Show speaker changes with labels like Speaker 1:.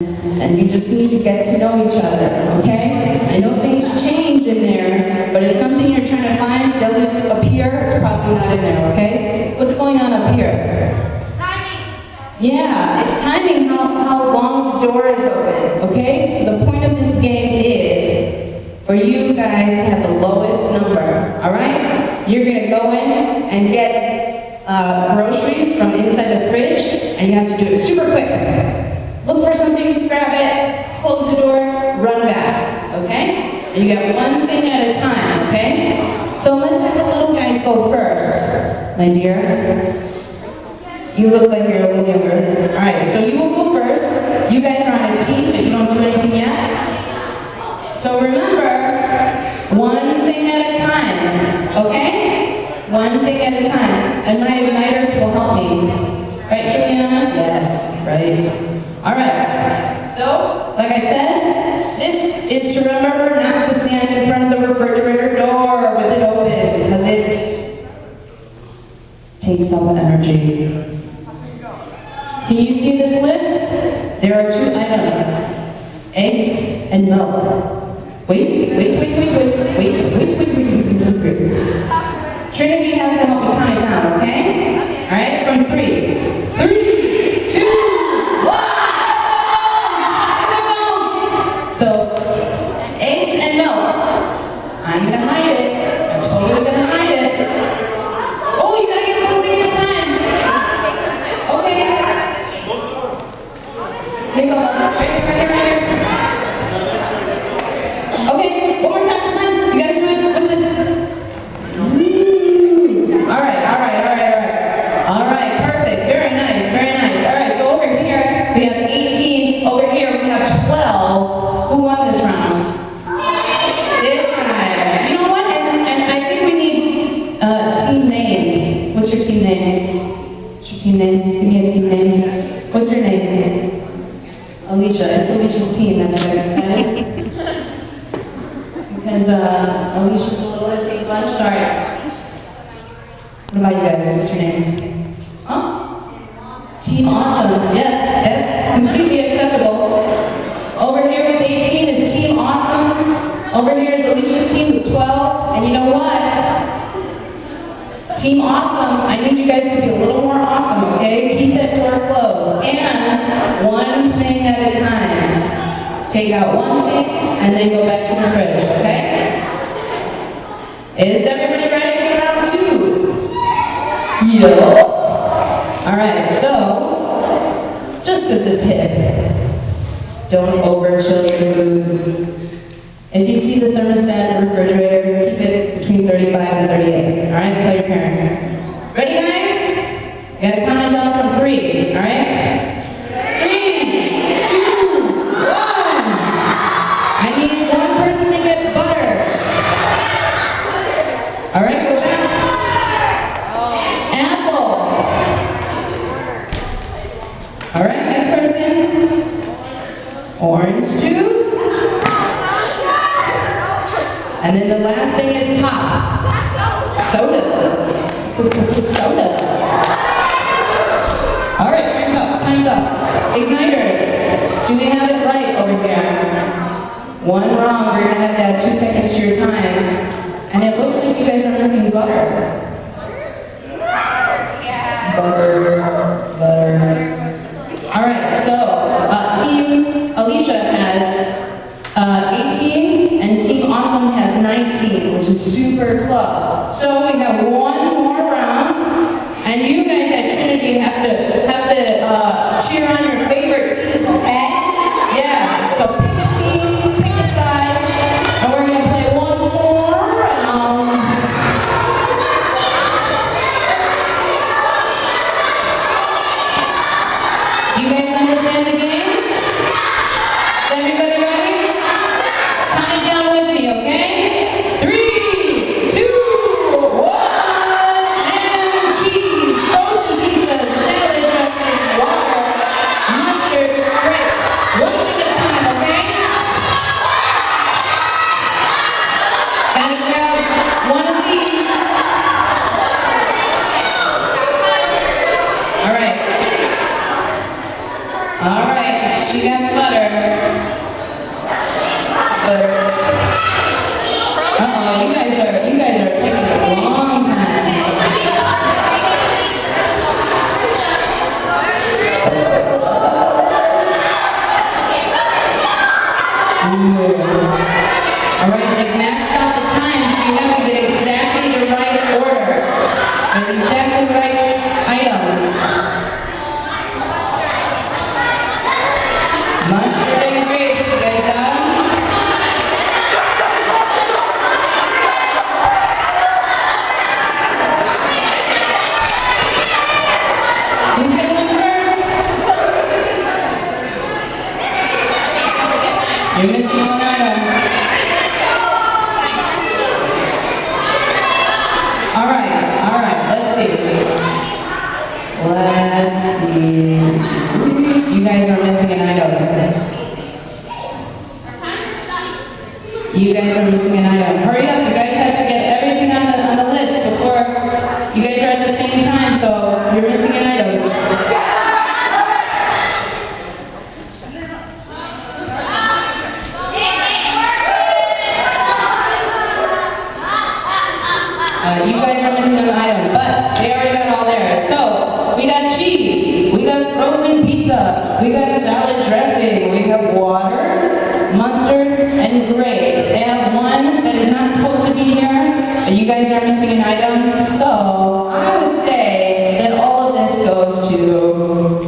Speaker 1: and you just need to get to know each other, okay? I know things change in there, but if something you're trying to find doesn't appear, it's probably not in there, okay? What's going on up here?
Speaker 2: Timing.
Speaker 1: Yeah, it's timing how long the door is open, okay? So the point of this game is for you guys to have the lowest number, all right? You're gonna go in and get groceries from inside the fridge, and you have to do it super quick. Look for something, grab it, close the door, run back, okay? And you get one thing at a time, okay? So let's have the little guys go first, my dear. You look like you're a little younger. All right, so you will go first. You guys are on a team, but you don't do anything yet. So remember, one thing at a time, okay? One thing at a time. And my igniters will help me. Right, Juliana? Yes, right. All right, so, like I said, this is to remember not to stand in front of the refrigerator door with it open, because it takes up energy. Can you see this list? There are 2 items, eggs and milk. Wait. Trinity has to help me count it down, okay? All right, from 3. 3, 2, 1. So, eggs and milk. I'm gonna hide it. I'm totally gonna hide it. Oh, you gotta get one thing at a time. Okay. Here you go. Right here. Okay, one more time. You gotta do it with the... All right. All right, perfect. Very nice. All right, so over here we have 18. Over here we have 12. Who won this round? This guy. You know what? And I think we need team names. What's your team name? What's your team name? Give me a team name. What's your name? Alicia. It's Alicia's team. That's what I decided. Because Alicia's the little escape bunch. Sorry. What about you guys? What's your name? Huh? Team Awesome. Yes, that's completely acceptable. Over here with 18 is Team Awesome. Over here is Alicia's team with 12. And you know what? Team Awesome, I need you guys to be a little more awesome, okay? Keep that door closed. And one thing at a time. Take out one thing and then go back to the fridge, okay? Is everybody ready for round 2? Yeah. All right, so just as a tip, don't over-chill your food. If you see the thermostat in the refrigerator, keep it between 35 and 38. All right, tell your parents. Ready, guys? You gotta count it down from 3. All right? 3, 2, 1. I need one person to get butter. All right, go back. All right, next person. Orange juice. And then the last thing is pop. Soda. Soda. All right, time's up. Igniters. Do we have it right over here? One wrong, we're gonna have to add 2 seconds to your time. And it looks like you guys are missing butter. Butter. All right, so Team Alicia has 18 and Team Awesome has 19, which is super close. So we have one more round, and you guys at Trinity have to cheer on your favorite team, okay? Yeah, so pick a team, pick a side, and we're gonna play one more round. Do you guys understand the game? Is everybody ready? Count it down with me, okay? 3, 2, 1. Butter. Uh-oh, you guys are taking a long time. All right, they've maxed out the time, so you have to get exactly the right order. There's exactly the right items. Mustard and grapes, you guys got them? Who's going first? You're missing one item. All right, let's see. You guys are missing an item. You guys are missing an item. Hurry up, you guys have to get everything on the list before you guys are at the same time, so you're missing an item. You guys are missing an item, but they already got all theirs. So, we got cheese, we got frozen pizza, we got salad dressing, we have water, mustard, and grapes. They have one that is not supposed to be here, but you guys are missing an item. So, I would say that all of this goes to